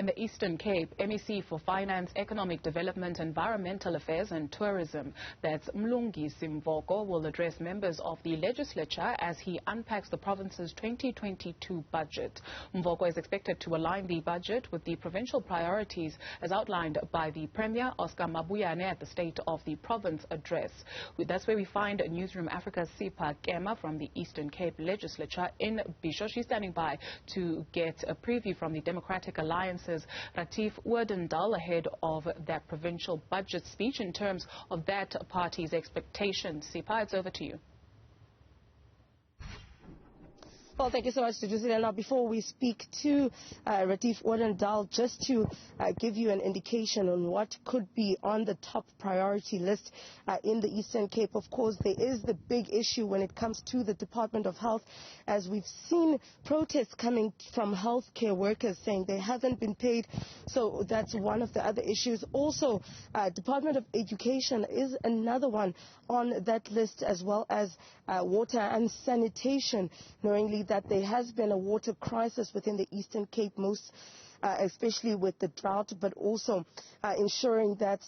in the Eastern Cape, MEC for Finance, Economic Development, Environmental Affairs and Tourism, that's Mlungisi Mvoko, will address members of the legislature as he unpacks the province's 2022 budget. Mvoko is expected to align the budget with the provincial priorities as outlined by the Premier Oscar Mabuyane at the State of the Province address. That's where we find Newzroom Afrika's Sipha Kema from the Eastern Cape legislature in Bisho. She's standing by to get a preview from the Democratic Alliance's Retief Oudendal ahead of that provincial budget speech in terms of that party's expectations. Sipha, it's over to you. Well, thank you so much, Duduzile. Now, before we speak to Retief Oudendal, just to give you an indication on what could be on the top priority list in the Eastern Cape, of course, there is the big issue when it comes to the Department of Health, as we've seen protests coming from healthcare workers saying they haven't been paid. So that's one of the other issues. Also, Department of Education is another one on that list, as well as water and sanitation, knowingly that there has been a water crisis within the Eastern Cape, especially with the drought, but also ensuring that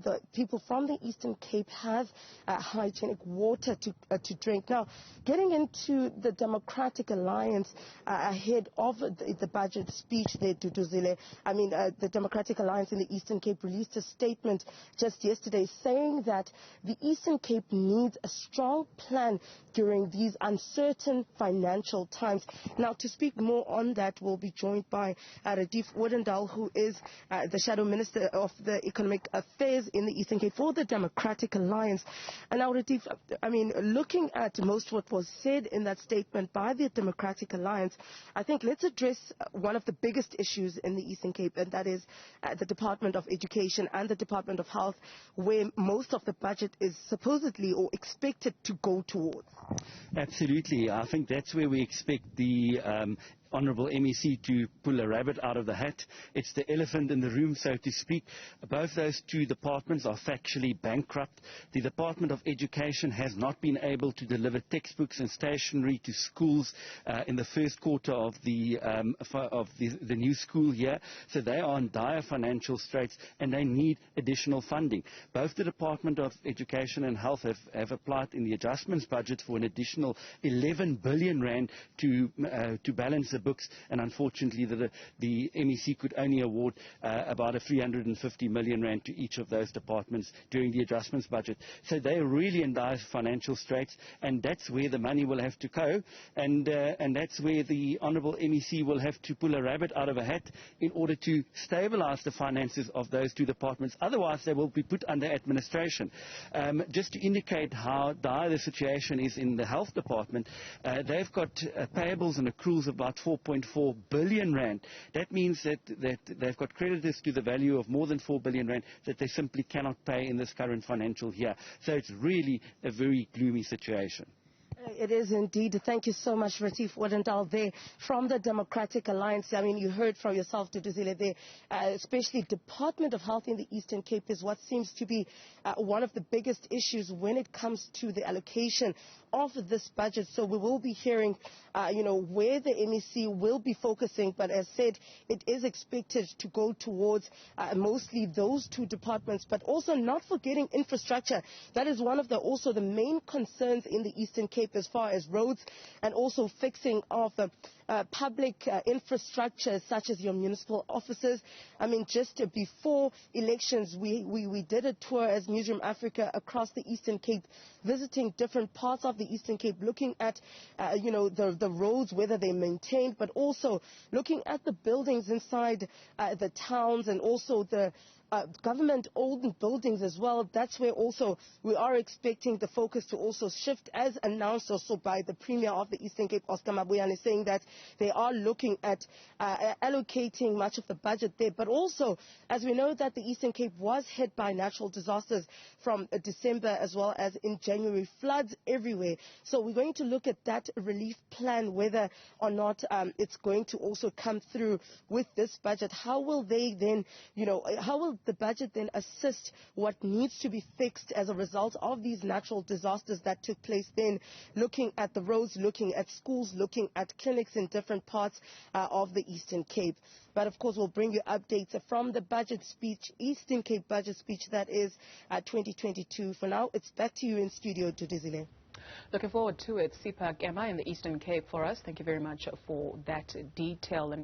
the people from the Eastern Cape have hygienic water to drink. Now, getting into the Democratic Alliance ahead of the budget speech there, Duduzile, the Democratic Alliance in the Eastern Cape released a statement just yesterday saying that the Eastern Cape needs a strong plan during these uncertain financial times. Now, to speak more on that, we'll be joined by Retief Oudendal, who is the Shadow Minister of the Economic Affairs in the Eastern Cape for the Democratic Alliance. And now, Retief, looking at most of what was said in that statement by the Democratic Alliance, I think let's address one of the biggest issues in the Eastern Cape, and that is the Department of Education and the Department of Health, where most of the budget is supposedly or expected to go towards. Absolutely. I think that's where we expect the Honourable MEC to pull a rabbit out of the hat. It's the elephant in the room, so to speak. Both those two departments are factually bankrupt. The Department of Education has not been able to deliver textbooks and stationery to schools in the first quarter of the new school year. So they are in dire financial straits and they need additional funding. Both the Department of Education and Health have applied in the adjustments budget for an additional 11 billion rand to balance the books, and unfortunately the MEC could only award about a 350 million rand to each of those departments during the adjustments budget. So they're really in dire financial straits, and that's where the money will have to go, and that's where the Honourable MEC will have to pull a rabbit out of a hat in order to stabilise the finances of those two departments. Otherwise they will be put under administration. Just to indicate how dire the situation is in the health department, they've got payables and accruals of about 4.4 billion rand. That means that they've got creditors to the value of more than 4 billion rand that they simply cannot pay in this current financial year. So it's really a very gloomy situation. It is indeed. Thank you so much, Retief Oudendal, there from the Democratic Alliance. You heard from yourself, Duduzile, there, especially Department of Health in the Eastern Cape is what seems to be one of the biggest issues when it comes to the allocation of this budget. So we will be hearing, where the MEC will be focusing. But as said, it is expected to go towards mostly those two departments, but also not forgetting infrastructure. That is one of the main concerns in the Eastern Cape, as far as roads and also fixing of public infrastructure such as your municipal offices. Just before elections, we did a tour as Newzroom Afrika across the Eastern Cape, visiting different parts of the Eastern Cape, looking at the roads, whether they're maintained, but also looking at the buildings inside the towns and also the government-owned buildings as well. That's where also we are expecting the focus to also shift, as announced also by the Premier of the Eastern Cape, Oscar Mabuyane, saying that they are looking at allocating much of the budget there. But also, as we know that the Eastern Cape was hit by natural disasters from December as well as in January, floods everywhere. So we're going to look at that relief plan, whether or not it's going to also come through with this budget. How will they then, how will the budget then assist what needs to be fixed as a result of these natural disasters that took place then, looking at the roads, looking at schools, looking at clinics in different parts of the Eastern Cape. But of course, we'll bring you updates from the budget speech, Eastern Cape budget speech, that is 2022. For now, it's back to you in studio, Dudizile. Looking forward to it. Sipha, Kema in the Eastern Cape for us. Thank you very much for that detail.